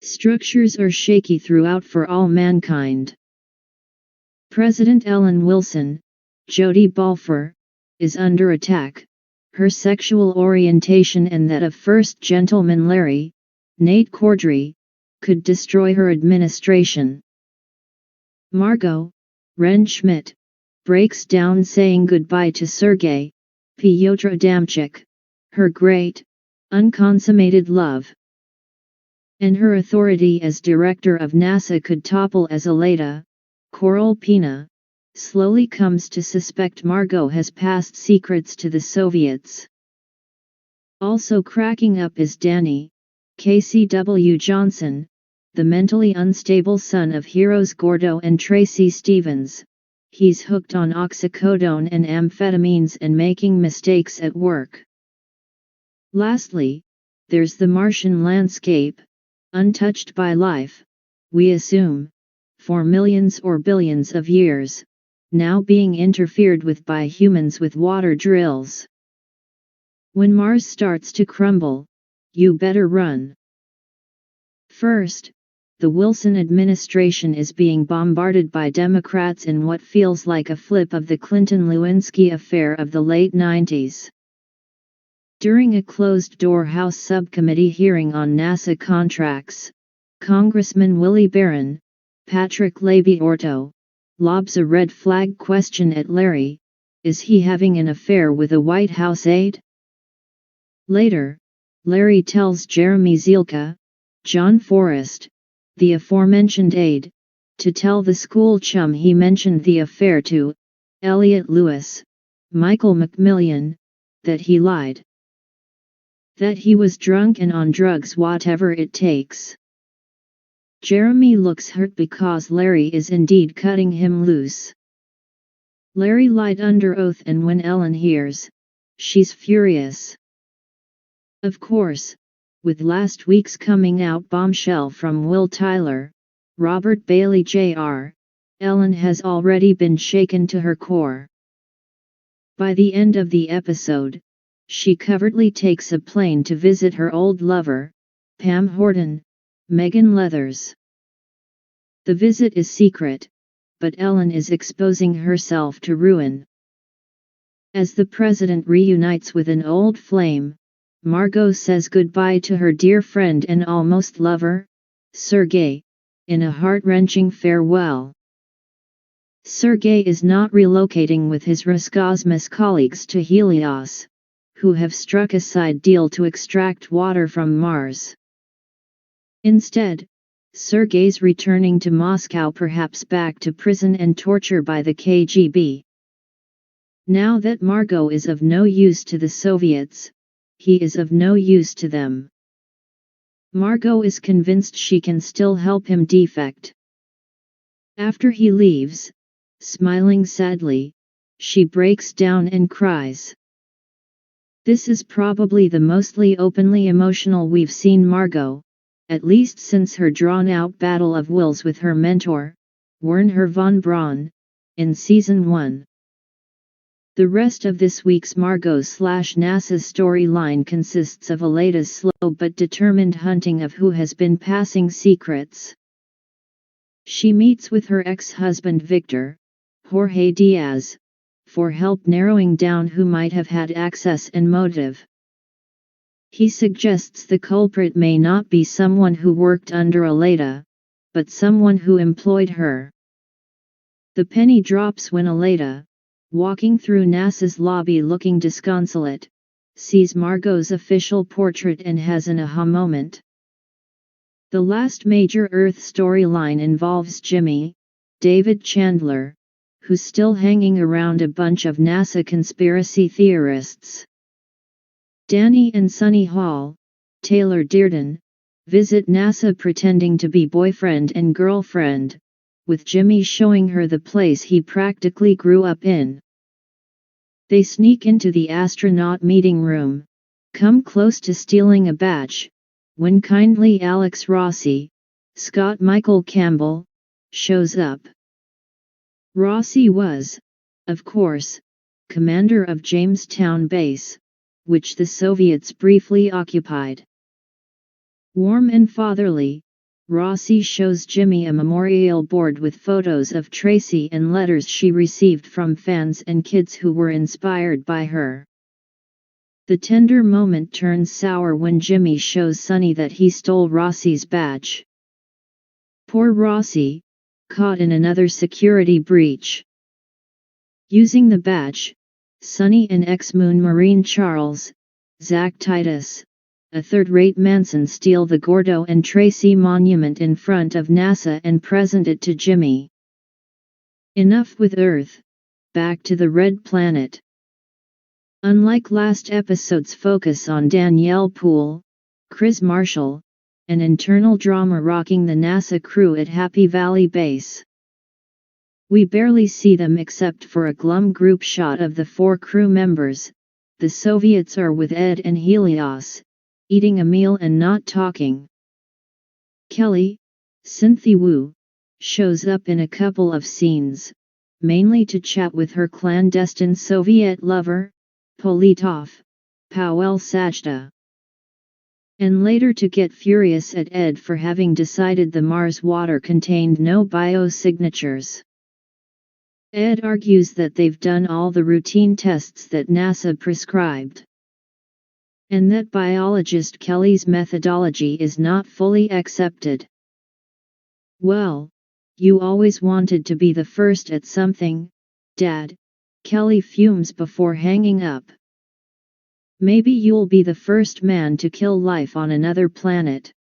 Structures are shaky throughout for all mankind. President Ellen Wilson, Jody Balfour, is under attack. Her sexual orientation and that of First Gentleman Larry, Nate Cordray, could destroy her administration. Margot, Ren Schmidt, breaks down saying goodbye to Sergei, Pyotr Adamczyk, her great, unconsummated love. And her authority as director of NASA could topple as Aleda, Coral Pina, slowly comes to suspect Margot has passed secrets to the Soviets. Also cracking up is Danny, KCW Johnson, the mentally unstable son of heroes Gordo and Tracy Stevens. He's hooked on oxycodone and amphetamines and making mistakes at work. Lastly, there's the Martian landscape, untouched by life, we assume, for millions or billions of years, now being interfered with by humans with water drills. When Mars starts to crumble, you better run. First, the Wilson administration is being bombarded by Democrats in what feels like a flip of the Clinton-Lewinsky affair of the late 90s. During a closed-door House subcommittee hearing on NASA contracts, Congressman Willie Barron, Patrick Labyorteaux, lobs a red flag question at Larry: is he having an affair with a White House aide? Later, Larry tells Jeremy Zielke, John Forrest, the aforementioned aide, to tell the school chum he mentioned the affair to, Elliot Lewis, Michael McMillian, that he lied. That he was drunk and on drugs, whatever it takes. Jeremy looks hurt because Larry is indeed cutting him loose. Larry lied under oath, and when Ellen hears, she's furious. Of course, with last week's coming out bombshell from Will Tyler, Robert Bailey Jr., Ellen has already been shaken to her core. By the end of the episode, she covertly takes a plane to visit her old lover, Pam Horton, Megan Leathers. The visit is secret, but Ellen is exposing herself to ruin. As the president reunites with an old flame, Margot says goodbye to her dear friend and almost lover, Sergei, in a heart-wrenching farewell. Sergei is not relocating with his Roscosmos colleagues to Helios, who have struck a side deal to extract water from Mars. Instead, Sergei's returning to Moscow, perhaps back to prison and torture by the KGB. Now that Margot is of no use to the Soviets, he is of no use to them. Margot is convinced she can still help him defect. After he leaves, smiling sadly, she breaks down and cries. This is probably the mostly openly emotional we've seen Margot, at least since her drawn-out battle of wills with her mentor, Wernher von Braun, in Season 1. The rest of this week's Margot/NASA storyline consists of Aleda's slow but determined hunting of who has been passing secrets. She meets with her ex-husband Victor, Jorge Diaz, for help narrowing down who might have had access and motive. He suggests the culprit may not be someone who worked under Aleda, but someone who employed her. The penny drops when Aleda, walking through NASA's lobby looking disconsolate, sees Margot's official portrait and has an aha moment. The last major Earth storyline involves Jimmy, David Chandler, who's still hanging around a bunch of NASA conspiracy theorists. Danny and Sunny Hall, Taylor Dearden, visit NASA pretending to be boyfriend and girlfriend, with Jimmy showing her the place he practically grew up in. They sneak into the astronaut meeting room, come close to stealing a batch, when kindly Alex Rossi, Scott Michael Campbell, shows up. Rossi was, of course, commander of Jamestown Base, which the Soviets briefly occupied. Warm and fatherly, Rossi shows Jimmy a memorial board with photos of Tracy and letters she received from fans and kids who were inspired by her. The tender moment turns sour when Jimmy shows Sonny that he stole Rossi's badge. Poor Rossi, caught in another security breach. Using the badge, Sonny and ex-Moon Marine Charles, Zach Titus, a third-rate Manson steal the Gordo and Tracy monument in front of NASA and present it to Jimmy. Enough with Earth, back to the Red Planet. Unlike last episode's focus on Danielle Poole, Chris Marshall, an internal drama rocking the NASA crew at Happy Valley Base. We barely see them except for a glum group shot of the 4 crew members. The Soviets are with Ed and Helios, eating a meal and not talking. Kelly, Cynthia Wu, shows up in a couple of scenes, mainly to chat with her clandestine Soviet lover, Politov, Pavel Sajda. And later to get furious at Ed for having decided the Mars water contained no biosignatures. Ed argues that they've done all the routine tests that NASA prescribed. And that biologist Kelly's methodology is not fully accepted. Well, you always wanted to be the first at something, Dad, Kelly fumes before hanging up. Maybe you'll be the first man to kill life on another planet.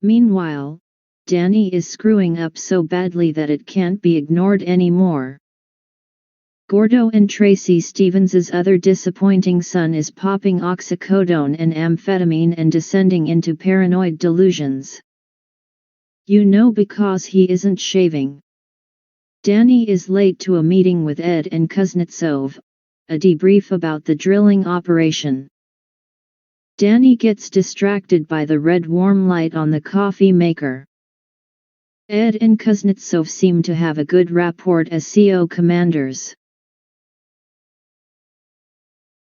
Meanwhile, Danny is screwing up so badly that it can't be ignored anymore. Gordo and Tracy Stevens' other disappointing son is popping oxycodone and amphetamine and descending into paranoid delusions. You know, because he isn't shaving. Danny is late to a meeting with Ed and Kuznetsov, a debrief about the drilling operation. Danny gets distracted by the red warm light on the coffee maker. Ed and Kuznetsov seem to have a good rapport as CO commanders.